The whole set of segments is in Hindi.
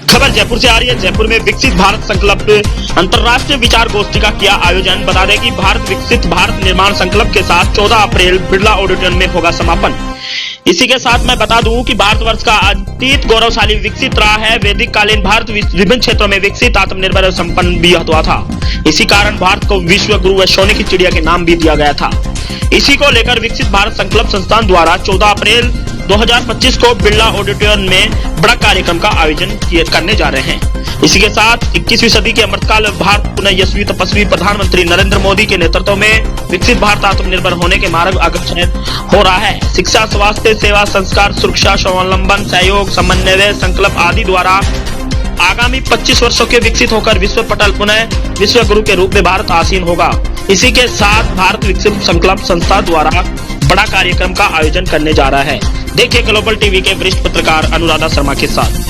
खबर जयपुर से आ रही है। जयपुर में विकसित भारत संकल्प अंतर्राष्ट्रीय विचार गोष्ठी का किया आयोजन। बता दें कि भारत विकसित भारत निर्माण संकल्प के साथ 14 अप्रैल बिरला ऑडिटोरियम में होगा समापन। इसी के साथ मैं बता दूं कि भारतवर्ष का अतीत गौरवशाली विकसित रहा है। वैदिक कालीन भारत विभिन्न क्षेत्रों में विकसित, आत्मनिर्भर और संपन्न भी हुआ था। इसी कारण भारत को विश्व गुरु व सोने की चिड़िया के नाम भी दिया गया था। इसी को लेकर विकसित भारत संकल्प संस्थान द्वारा 14 अप्रैल 2025 को बिरला ऑडिटोरियम में बड़ा कार्यक्रम का आयोजन करने जा रहे हैं। इसी के साथ 21वीं सदी के अमृतकाल भारत पुनः यशस्वी तपस्वी प्रधानमंत्री नरेंद्र मोदी के नेतृत्व में विकसित भारत आत्मनिर्भर होने के मार्ग अग्रसर हो रहा है। शिक्षा, स्वास्थ्य सेवा, संस्कार, सुरक्षा, स्वावलंबन, सहयोग, समन्वय, संकल्प आदि द्वारा आगामी 25 वर्षों के विकसित होकर विश्व पटल पुनः विश्व गुरु के रूप में भारत आसीन होगा। इसी के साथ भारत विकसित संकल्प संस्था द्वारा बड़ा कार्यक्रम का आयोजन करने जा रहा है। देखिए ग्लोबल टीवी के वरिष्ठ पत्रकार अनुराधा शर्मा के साथ।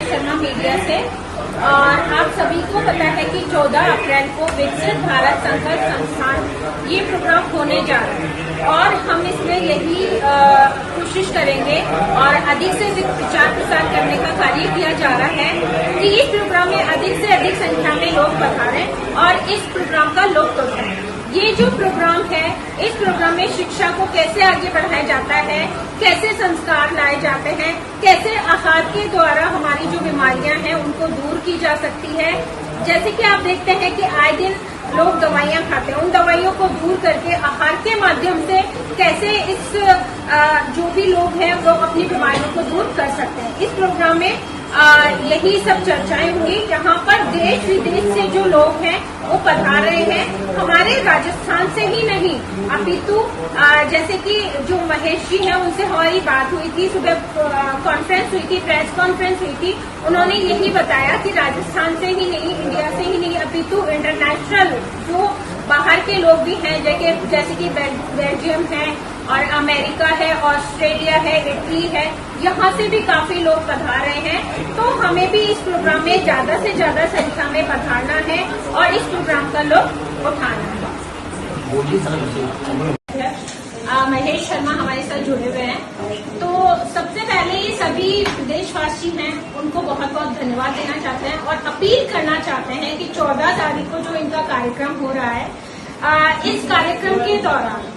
शर्मा मीडिया से। और आप सभी को पता है कि 14 अप्रैल को विकसित भारत संकल्प संस्थान ये प्रोग्राम होने जा रहा है और हम इसमें यही कोशिश करेंगे और अधिक से अधिक प्रचार प्रसार करने का कार्य किया जा रहा है कि इस प्रोग्राम में अधिक से अधिक संख्या में लोग पधारें और इस प्रोग्राम का लुत्फ उठाएं। ये जो प्रोग्राम है, इस प्रोग्राम में शिक्षा को कैसे आगे बढ़ाया जाता है, कैसे संस्कार लाए जाते हैं, कैसे आहार के द्वारा हमारी जो बीमारियां हैं उनको दूर की जा सकती है। जैसे कि आप देखते हैं कि आए दिन लोग दवाइयां खाते हैं, उन दवाइयों को दूर करके आहार के माध्यम से कैसे इस जो भी लोग हैं वो अपनी बीमारियों को दूर कर सकते हैं। इस प्रोग्राम में यही सब चर्चाएं हुई, जहां पर देश विदेश से जो लोग हैं वो पधार रहे हैं। हमारे राजस्थान से ही नहीं अपितु जैसे कि जो महेश जी हैं उनसे हमारी बात हुई थी, सुबह कॉन्फ्रेंस हुई थी, प्रेस कॉन्फ्रेंस हुई थी। उन्होंने यही बताया कि राजस्थान से ही नहीं, इंडिया से ही नहीं अपितु इंटरनेशनल जो बाहर के लोग भी हैं, जैसे कि बेल्जियम है और अमेरिका है, ऑस्ट्रेलिया है, इटली है, यहाँ से भी काफी लोग पधार रहे हैं। तो हमें भी इस प्रोग्राम में ज्यादा से ज्यादा संख्या में पधारना है और इस प्रोग्राम का लुत्फ उठाना है। महेश शर्मा हमारे साथ जुड़े हुए हैं। तो सबसे पहले ये सभी देशवासी हैं उनको बहुत बहुत धन्यवाद देना चाहते हैं और अपील करना चाहते हैं कि 14 तारीख को जो इनका कार्यक्रम हो रहा है, इस कार्यक्रम के दौरान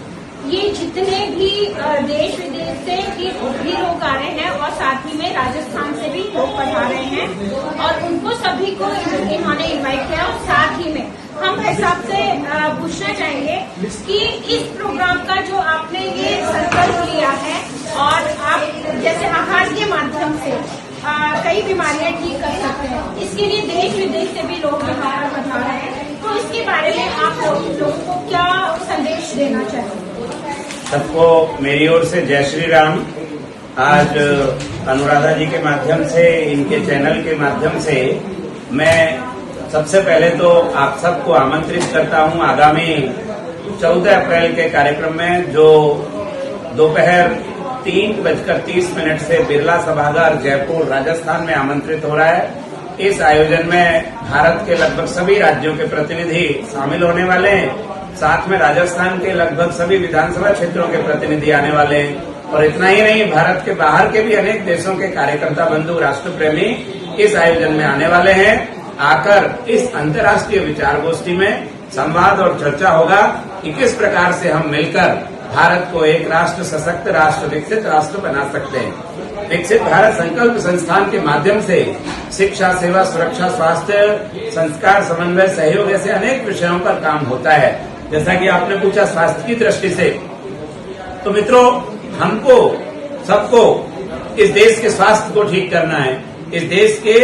ये जितने भी देश विदेश से भी लोग आ रहे हैं और साथ ही में राजस्थान से भी लोग पधार रहे हैं और उनको सभी को इन्होंने इनवाइट किया। और साथ ही में हम हिसाब से पूछना चाहेंगे कि इस प्रोग्राम का जो आपने ये संकल्प लिया है और आप जैसे आहार के माध्यम से कई बीमारियां ठीक कर सकते हैं, इसके लिए देश विदेश से भी लोग यहाँ पर पधार रहे हैं। तो इसके बारे में आप लोगों को क्या संदेश देना चाहेंगे? सबको मेरी ओर से जय श्री राम। आज अनुराधा जी के माध्यम से, इनके चैनल के माध्यम से मैं सबसे पहले तो आप सबको आमंत्रित करता हूं आगामी 14 अप्रैल के कार्यक्रम में, जो दोपहर 3:30 से बिरला सभागार जयपुर राजस्थान में आमंत्रित हो रहा है। इस आयोजन में भारत के लगभग सभी राज्यों के प्रतिनिधि शामिल होने वाले हैं। साथ में राजस्थान के लगभग सभी विधानसभा क्षेत्रों के प्रतिनिधि आने वाले हैं और इतना ही नहीं, भारत के बाहर के भी अनेक देशों के कार्यकर्ता बंधु, राष्ट्र प्रेमी इस आयोजन में आने वाले हैं। आकर इस अंतर्राष्ट्रीय विचार गोष्ठी में संवाद और चर्चा होगा कि किस प्रकार से हम मिलकर भारत को एक राष्ट्र, सशक्त राष्ट्र, विकसित राष्ट्र बना सकते हैं। विकसित भारत संकल्प संस्थान के माध्यम से शिक्षा, सेवा, सुरक्षा, स्वास्थ्य, संस्कार, समन्वय, सहयोग ऐसे अनेक विषयों पर काम होता है। जैसा कि आपने पूछा स्वास्थ्य की दृष्टि से, तो मित्रों हमको सबको इस देश के स्वास्थ्य को ठीक करना है, इस देश के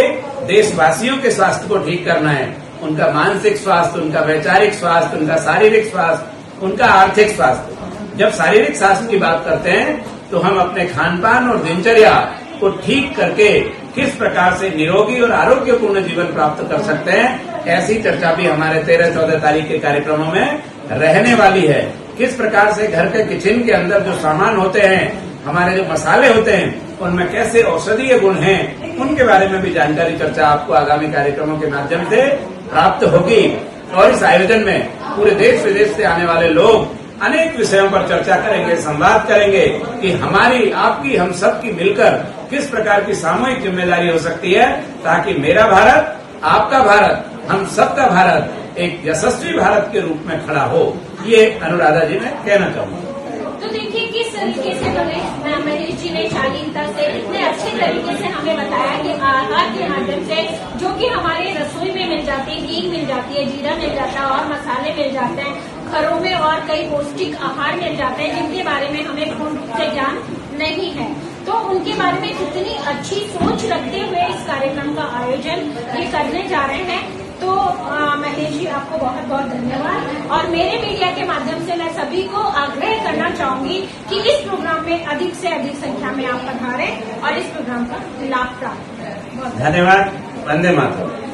देशवासियों के स्वास्थ्य को ठीक करना है। उनका मानसिक स्वास्थ्य, उनका वैचारिक स्वास्थ्य, उनका शारीरिक स्वास्थ्य, उनका आर्थिक स्वास्थ्य। जब शारीरिक स्वास्थ्य की बात करते हैं तो हम अपने खान पान और दिनचर्या को ठीक करके किस प्रकार से निरोगी और आरोग्यपूर्ण जीवन प्राप्त कर सकते हैं, ऐसी चर्चा भी हमारे 13-14 तारीख के कार्यक्रमों में रहने वाली है। किस प्रकार से घर के किचन के अंदर जो सामान होते हैं, हमारे जो मसाले होते हैं, उनमें कैसे औषधीय गुण हैं, उनके बारे में भी जानकारी चर्चा आपको आगामी कार्यक्रमों के माध्यम से प्राप्त होगी। और इस आयोजन में पूरे देश विदेश से आने वाले लोग अनेक विषयों पर चर्चा करेंगे, संवाद करेंगे कि हमारी, आपकी, हम सब की मिलकर किस प्रकार की सामूहिक जिम्मेदारी हो सकती है, ताकि मेरा भारत, आपका भारत, हम सबका भारत एक यशस्वी भारत के रूप में खड़ा हो। ये अनुराधा जी मैं कहना चाहूंगा। तो देखिए किस तरीके से मनीष जी ने शालीनता से इतने अच्छे तरीके से हमें बताया कि आहार के माध्यम से, जो कि हमारे रसोई में मिल जाती है, हींग मिल जाती है, जीरा मिल जाता है और मसाले मिल जाते हैं, घरों में और कई पौष्टिक आहार मिल जाते हैं जिनके बारे में हमें पूर्ण रूप से ज्ञान नहीं है। तो उनके बारे में कितनी अच्छी सोच रखते हुए इस कार्यक्रम का आयोजन ये करने जा रहे हैं। तो महेश जी आपको बहुत बहुत धन्यवाद। और मेरे मीडिया के माध्यम से मैं सभी को आग्रह करना चाहूंगी कि इस प्रोग्राम में अधिक से अधिक संख्या में आप पधारें और इस प्रोग्राम का लाभ प्राप्त करें। धन्यवाद। वंदे मातरम।